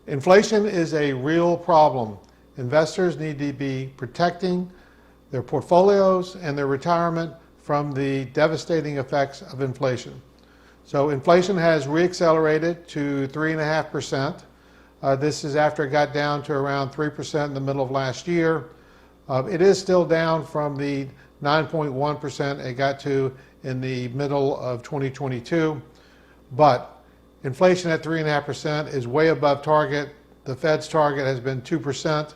Inflation is a real problem. Investors need to be protecting their portfolios and their retirement from the devastating effects of inflation. So inflation has reaccelerated to 3.5%. This is after it got down to around 3% in the middle of last year. It is still down from the 9.1% it got to in the middle of 2022, but inflation at 3.5% is way above target. The Fed's target has been 2%,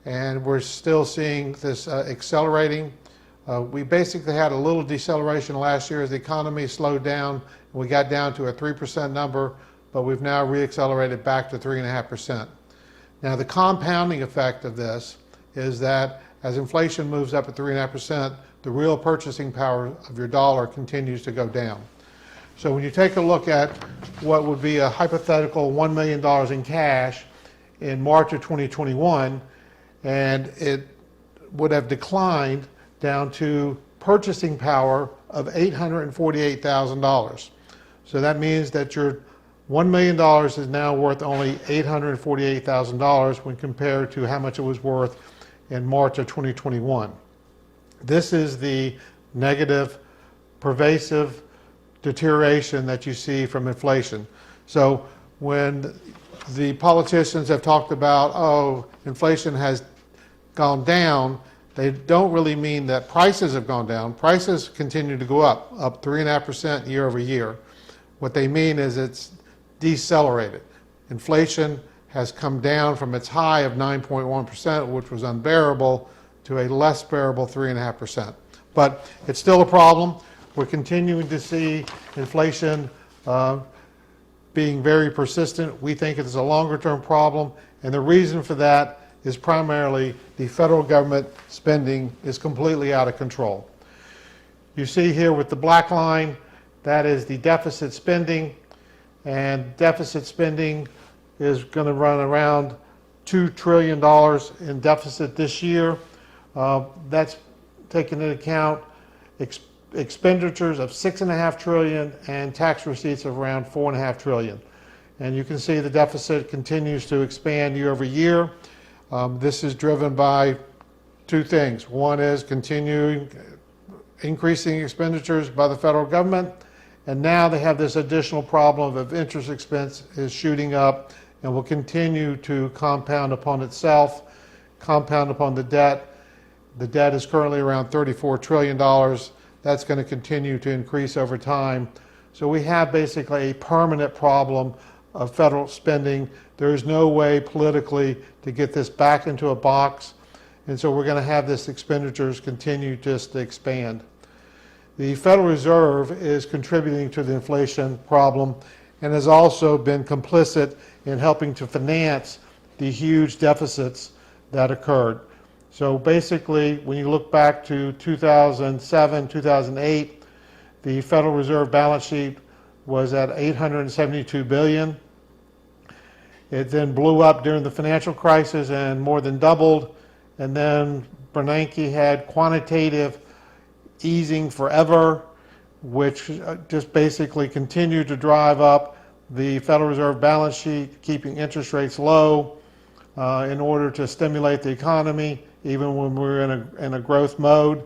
and we're still seeing this accelerating. We basically had a little deceleration last year as the economy slowed down, and we got down to a 3% number, but we've now reaccelerated back to 3.5%. Now, the compounding effect of this is that as inflation moves up at 3.5%, the real purchasing power of your dollar continues to go down. So when you take a look at what would be a hypothetical $1 million in cash in March of 2021, and it would have declined down to purchasing power of $848,000. So that means that your $1 million is now worth only $848,000 when compared to how much it was worth in March of 2021. This is the negative, pervasive deterioration that you see from inflation. So when the politicians have talked about, oh, inflation has gone down, they don't really mean that prices have gone down. Prices continue to go up 3.5% year over year. What they mean is it's decelerated. Inflation has come down from its high of 9.1%, which was unbearable, to a less bearable 3.5%. But it's still a problem. We're continuing to see inflation being very persistent. We think it's a longer-term problem, and the reason for that is primarily the federal government spending is completely out of control. You see here with the black line, that is the deficit spending, and deficit spending is going to run around $2 trillion in deficit this year. That's taking into account expenditures of $6.5 trillion and tax receipts of around $4.5 trillion. And you can see the deficit continues to expand year over year. This is driven by two things. One is continuing increasing expenditures by the federal government, and now they have this additional problem of interest expense is shooting up and will continue to compound upon itself, compound upon the debt. The debt is currently around $34 trillion. That's going to continue to increase over time. So we have basically a permanent problem of federal spending. There is no way politically to get this back into a box. And so we're going to have this expenditures continue just to expand. The Federal Reserve is contributing to the inflation problem and has also been complicit in helping to finance the huge deficits that occurred. So basically, when you look back to 2007, 2008, the Federal Reserve balance sheet was at $872 billion. It then blew up during the financial crisis and more than doubled. And then Bernanke had quantitative easing forever, which just basically continued to drive up the Federal Reserve balance sheet, keeping interest rates low in order to stimulate the economy, even when we were in a growth mode.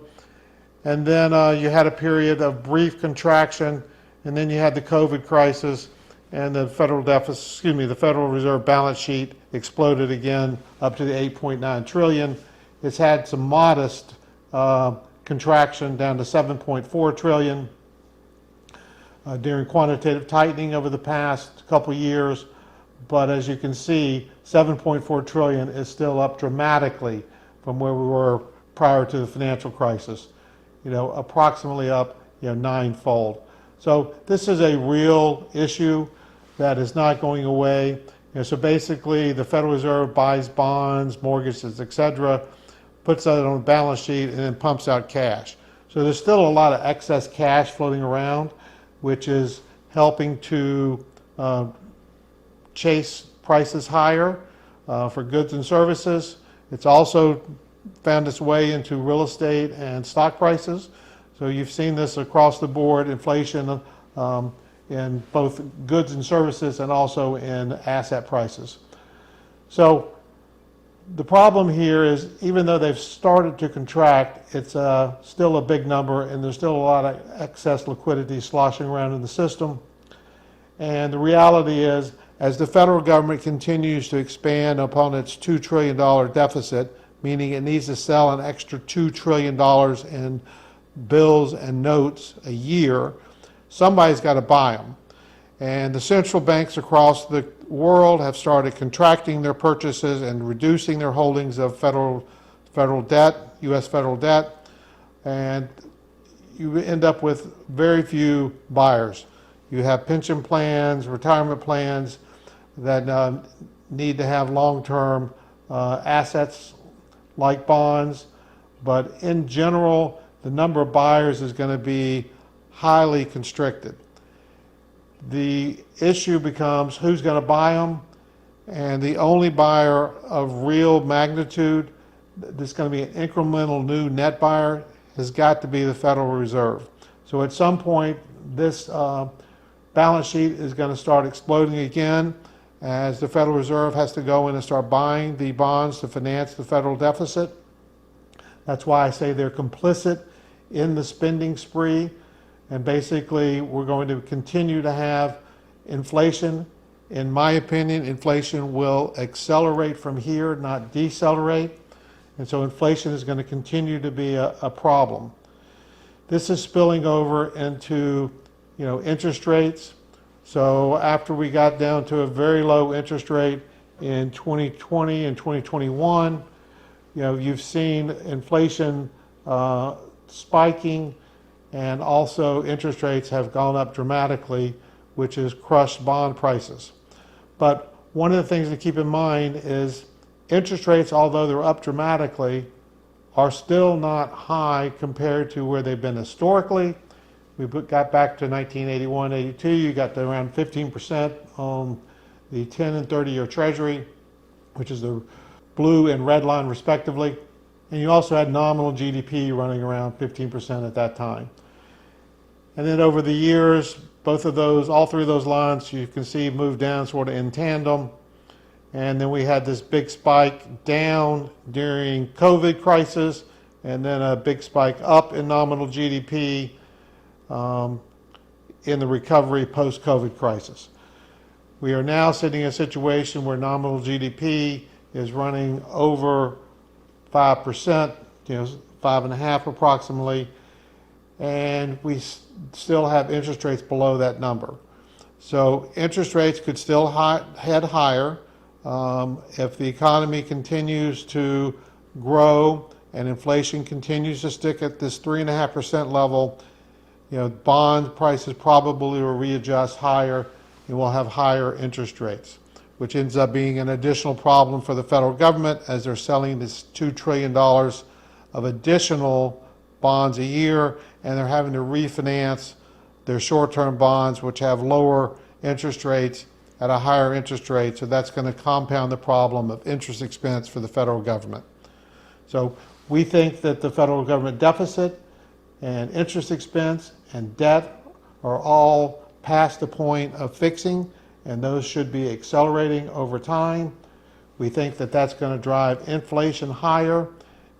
And then you had a period of brief contraction, and then you had the COVID crisis, and the Federal Reserve balance sheet exploded again up to the $8.9 trillion. It's had some modest contraction down to $7.4 trillion during quantitative tightening over the past couple years. But as you can see, $7.4 trillion is still up dramatically from where we were prior to the financial crisis, approximately up ninefold. So this is a real issue that is not going away. So basically the Federal Reserve buys bonds, mortgages, etc., puts that on the balance sheet, and then pumps out cash. So there's still a lot of excess cash floating around, which is helping to chase prices higher for goods and services. It's also found its way into real estate and stock prices. So you've seen this across the board. Inflation in both goods and services and also in asset prices. So the problem here is, even though they've started to contract, it's still a big number, and there's still a lot of excess liquidity sloshing around in the system. And the reality is, as the federal government continues to expand upon its $2 trillion deficit, meaning it needs to sell an extra $2 trillion in bills and notes a year, somebody's got to buy them. And the central banks across the world have started contracting their purchases and reducing their holdings of federal debt, U.S. federal debt, and you end up with very few buyers. You have pension plans, retirement plans that need to have long-term assets like bonds, but in general, the number of buyers is going to be highly constricted. The issue becomes who's going to buy them, and the only buyer of real magnitude that's going to be an incremental new net buyer has got to be the Federal Reserve. So at some point, this balance sheet is going to start exploding again as the Federal Reserve has to go in and start buying the bonds to finance the federal deficit. That's why I say they're complicit in the spending spree. And basically, we're going to continue to have inflation. In my opinion, inflation will accelerate from here, not decelerate. And so inflation is going to continue to be a problem. This is spilling over into, interest rates. So after we got down to a very low interest rate in 2020 and 2021, you've seen inflation spiking, and also interest rates have gone up dramatically, which has crushed bond prices. But one of the things to keep in mind is interest rates, although they're up dramatically, are still not high compared to where they've been historically. We got back to 1981, 82, you got to around 15% on the 10 and 30-year Treasury, which is the blue and red line respectively. And you also had nominal GDP running around 15% at that time. And then over the years, both of those, all three of those lines, you can see moved down sort of in tandem. And then we had this big spike down during COVID crisis, and then a big spike up in nominal GDP in the recovery post-COVID crisis. We are now sitting in a situation where nominal GDP is running over 5%, 5.5% approximately, and we still have interest rates below that number. So interest rates could still head higher if the economy continues to grow and inflation continues to stick at this 3.5% level. Bond prices probably will readjust higher, and we'll have higher interest rates, which ends up being an additional problem for the federal government as they're selling this $2 trillion of additional bonds a year, and they're having to refinance their short-term bonds, which have lower interest rates at a higher interest rate. So that's going to compound the problem of interest expense for the federal government. So we think that the federal government deficit and interest expense and debt are all past the point of fixing, and those should be accelerating over time. We think that that's going to drive inflation higher,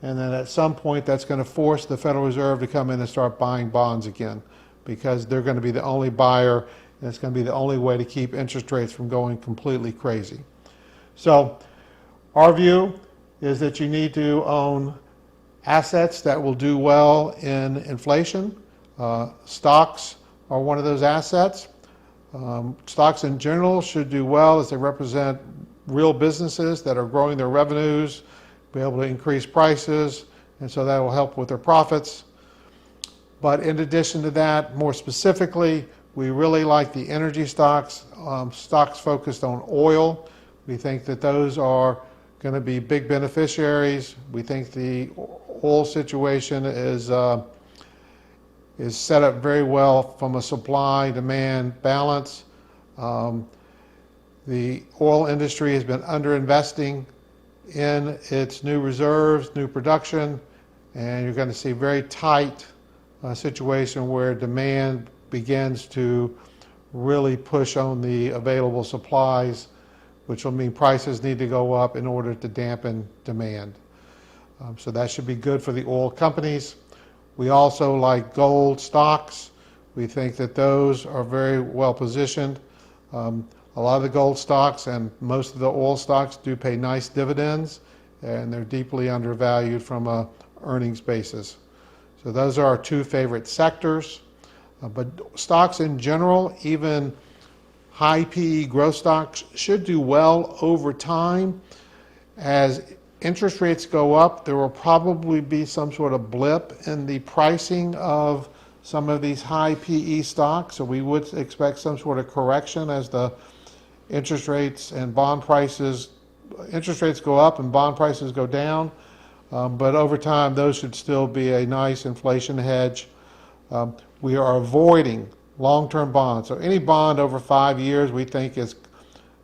and then at some point that's going to force the Federal Reserve to come in and start buying bonds again, because they're going to be the only buyer, and it's going to be the only way to keep interest rates from going completely crazy. So our view is that you need to own assets that will do well in inflation. Stocks are one of those assets. Stocks in general should do well as they represent real businesses that are growing their revenues, be able to increase prices, and so that will help with their profits. But in addition to that, more specifically, we really like the energy stocks, stocks focused on oil. We think that those are going to be big beneficiaries. We think the oil situation is set up very well from a supply-demand balance. The oil industry has been underinvesting in its new reserves, new production, and you're going to see very tight situation where demand begins to really push on the available supplies, which will mean prices need to go up in order to dampen demand. So that should be good for the oil companies. We also like gold stocks. We think that those are very well positioned. A lot of the gold stocks and most of the oil stocks do pay nice dividends, and they're deeply undervalued from a earnings basis. So those are our two favorite sectors. But stocks in general, even high PE growth stocks, should do well over time. As interest rates go up, there will probably be some sort of blip in the pricing of some of these high PE stocks. So we would expect some sort of correction as the interest rates and bond prices, interest rates go up and bond prices go down. But over time, those should still be a nice inflation hedge. We are avoiding long-term bonds. So any bond over 5 years we think is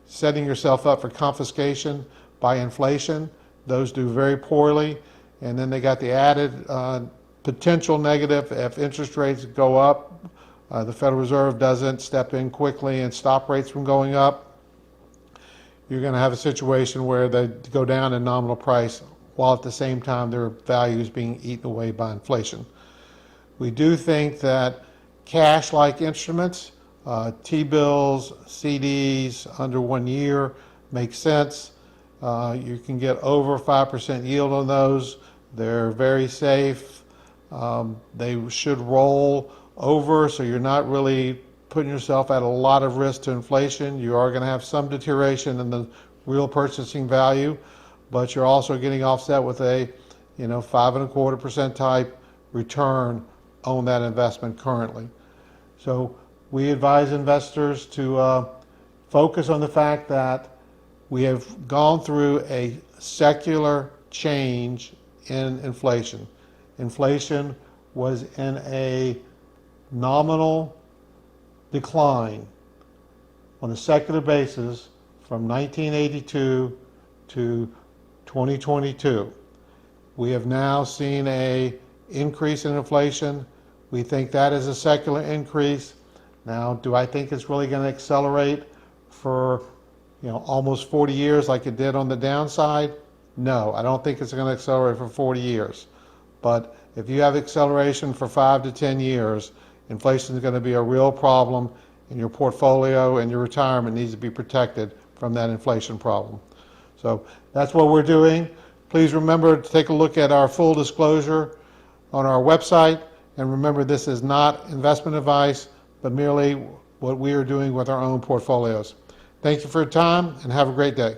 setting yourself up for confiscation by inflation. Those do very poorly. And then they got the added potential negative if interest rates go up. The Federal Reserve doesn't step in quickly and stop rates from going up. You're going to have a situation where they go down in nominal price while at the same time their value is being eaten away by inflation. We do think that cash-like instruments, T-bills, CDs under 1 year make sense. You can get over 5% yield on those. They're very safe. They should roll over, so you're not really putting yourself at a lot of risk to inflation. You are going to have some deterioration in the real purchasing value, but you're also getting offset with a 5.25% type return on that investment currently. So we advise investors to focus on the fact that we have gone through a secular change in inflation. Inflation was in a nominal decline on a secular basis from 1982 to 2022. We have now seen an increase in inflation. We think that is a secular increase. Now, do I think it's really going to accelerate for almost 40 years like it did on the downside? No, I don't think it's going to accelerate for 40 years. But if you have acceleration for 5 to 10 years, inflation is going to be a real problem, and your portfolio and your retirement needs to be protected from that inflation problem. So that's what we're doing. Please remember to take a look at our full disclosure on our website. And remember, this is not investment advice, but merely what we are doing with our own portfolios. Thank you for your time, and have a great day.